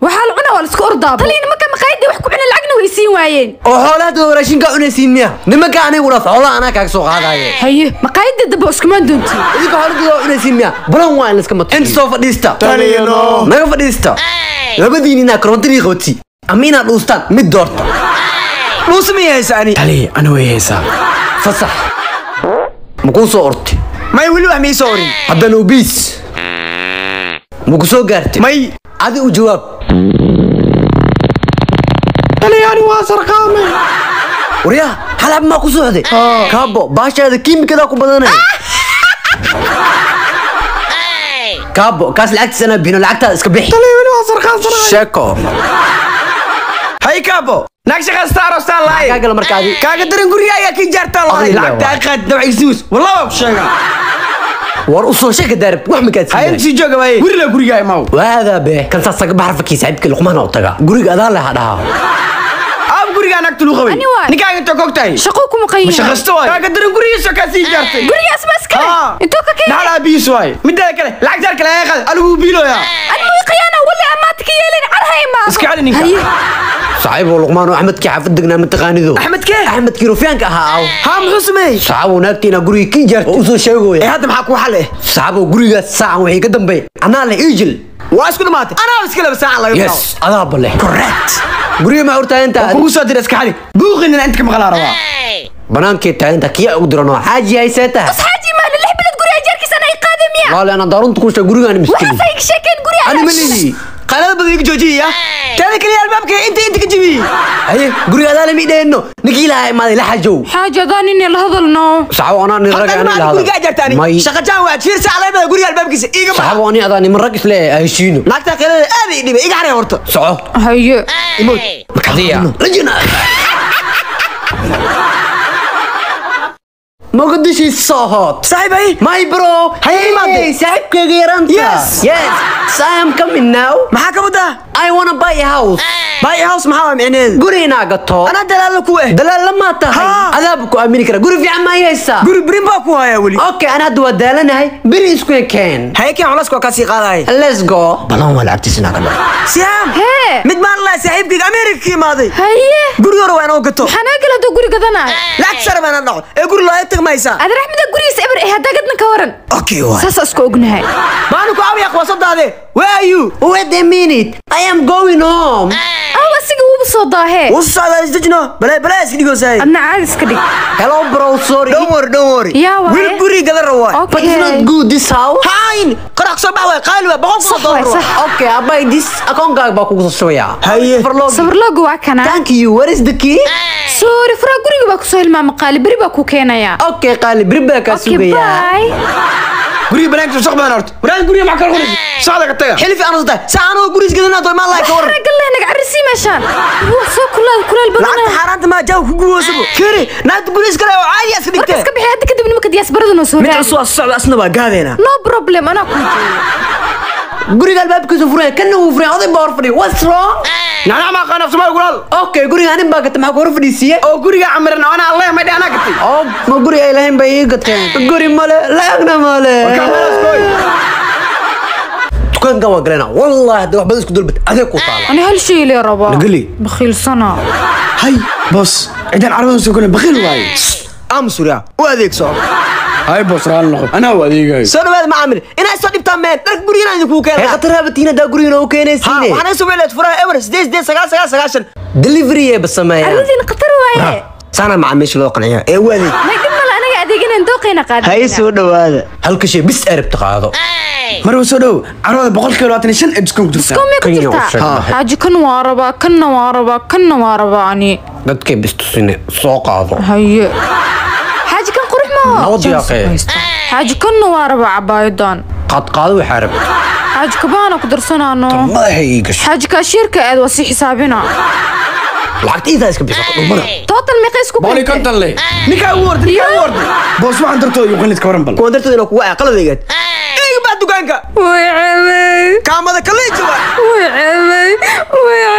waxaa la cunaa waa la iska ordaabo taliina marka maqaayadii wax ku cuna lacagna way siin waayeen oo xoolaha raashinka cunaysiin miya nimanka anigu dhaaf xoolaha anaa kaaga soo qaadaaye haye maqaayadii daba iskuma doontiin idinka xoolaha cunaysiin miya balan waa in iska mato inta soo fadhiista taliino naga fadhiista labadiinina korontadii qabti amina dhuustaan mid doorta dhuus ma yeesani tali ana way heesaa fasax muku soo orti may wili wax mi soo orin haddana ubiis muku soo gaartay may adi u jawaab taliyaani waa sarqaame wariya halab ma ku socday kaabo baashaada kiimikada ku badanay kaabo kaas lacagtiisana bino lacagtaada iska bixi taliyaani waa sarqaan sheeko hay kaabo ناقش خستار أستاذ الله. كاقل مركادي. كاقل درين قرية يا كي جرت الله. لا تأخذ نوع يسوس والله بشجع. ورقصوا شيء كدارب وحمي كاتب. هاي أنت جوجا باي. قرية قرية ماو. وهذا به كان صار بعرف كيس عيب كل لقمان أوتجا. قرية هذا لا هذا. أب قرية أنا أقتلو خوي. نكاي أنت كوكتاي. شقوكم مقيم. مش خستوي. كاقل درين قرية شو كاسي جرت. قرية اسمه كله. أنتوا كذا. لا بيسوي. مدة كله. لا أقدر كله يا خال. ألو بيلو يا. أنا قيانا ولا أماتك يلين عرهاي ما. اسكعلي نكاي. صعيب ولقمان أحمد كي حافظ دقنا من تقانيدو أحمد كي أحمد كي رفيانك هاو هام حسمي صعب وناكتينا قري كي جرت وصل شيء هذا محاكو حله صعب وقري الساعة وهي قدام بي أنا اللي إيجل واسكت مات أنا بس كله بساعة الله يبقى يس أنا بالله كوريكت قري ما أورتا أنت وكوسو درس كحلي بوغن إن أنت كم غلا روا بنان كي أنت كي أقدرنا حاجي هاي ساتها بس حاجي ما اللي حبلت قري أجرك سنة يقادم يا والله أنا دارون تكون قري أنا مسكين وحسيك شكل قري أنا ملي قلنا بديك جوجية تاني كلي الباب كي أنت كجيبي هاي قري هذا اللي ميده إنه نقيلها ما لا حجو حاجة ذاني إني لهذا النو صعب أنا نرجع أنا لهذا قري قاعد تاني شقة واحد شير ساعة لا قري الباب كيس إيجا صعب أنا هذا نمرقص له هيشينه ناقتها كلا هذه اللي بيجي عليه ورطة صعب هي يموت مكذية رجنا ما قديش الصهات صاحبي ماي برو هاي مادي صاحبك غير انت Yes so I am coming now maxaa ka wada I want to buy a house maxaa micneed gurina gato ana dalaal ku eh dalaal lama tahay adaab ku aamini kara guri fiican ma haysa guri brimba ku haya wali okay ana hadda wadaalanahay biri isku keen hay keen culays ko ka sii qaaday let's go balan wala abtisna kala siam mid ma la saaxiibkiga America kimaaday haye guri hore waan oo gato xanaa kala do guri gadana lacag sar baan dhaco ee guri loo tag maysa ad raxmada guriis eber ee hada gadna ka waran okay waa saas isku ognahay baan ku aawiya qwasadaade where are you wait a minute I am going home asiga uu soo daahe وصل استجنا بلا اسكديغو ساي أنا عايز كده hello bro sorry don't worry يا واي والقري قدر رواي but it's not good this house هاين قرق صباح قالوا بقول صح okay I buy this account ba ku soo shooya هاي صبر لوجو وكنا thank you where is the key sorry فرا قريga ba ku soo hilmaam qaali bari ba ku keenaya okay qaali bari ba ka sugaya bye قري بنانك سوق بنارت بران قري معك الغرز صادق تاع حلفي انا صدق ساعه قريش قدنا دوي ما الله يكور قال له انك عرسي مشان هو سو كل البلد لا حرانت ما جاو كغوسبو كيري ناد قريش كلا عادي اسدقته اسك بخي هدا كدب نمك دياس بردنا سو مid soo socda asna waa gaadena no problem ana ku guriga albaabkiisu furay kana uu furay oday baa fadhiyo what's wrong nana ma qana Soomaali guraal okay guriga anin baa gatay maxaa ku fadhiisiye oo guriga amarna ana Allah ma dhana gatay oo ma guriga ilaahin bay ii gateen guri male laagna male dukaan gawa galena wallahi hada wax badan isku dulbad adeeg ku taala انا هالشيء اللي ربا نقلي بخيل سنه هاي بص عندنا عربي سو كنا بخيل واي ام سوريا واديك سو هاي بص رال نقط انا واديك سو بعد ما عامل انا سو دبتا مين دك غرينا idinku keenay ay qatar habatiina da guriga oo keenaysiine waxaan soo weelad furaa Everest this 9 delivery ee basameeyaa عرضين قطر وايه sana macaamiish loo qanciyo ee waadi ما يدمل انا adeegana dooqeena qaad hay soo dhawaada halka shay bis arab taqaado mar soo dhaw arwada 125 discount jirta حاجه كن واربا كن واربا اني dadkay bis tusine soo qaado هي حاجه كن قرح ما nabad yaaqay حاجه كن واربا عبايدان qad qaado waxa rabta حاجه كبانا كدرسنانو madaxay gash حاجه كاشيركا aad wasi xisaabina lacagtiisa iska bixiso dhumada total meeqis ku bali kontan le ninka ward boos waxaan dartoo iyo qanid ka waran bal kuwan dartooda kuwa aqaladeegad eega baa dukaanka way kaamada kale jaba way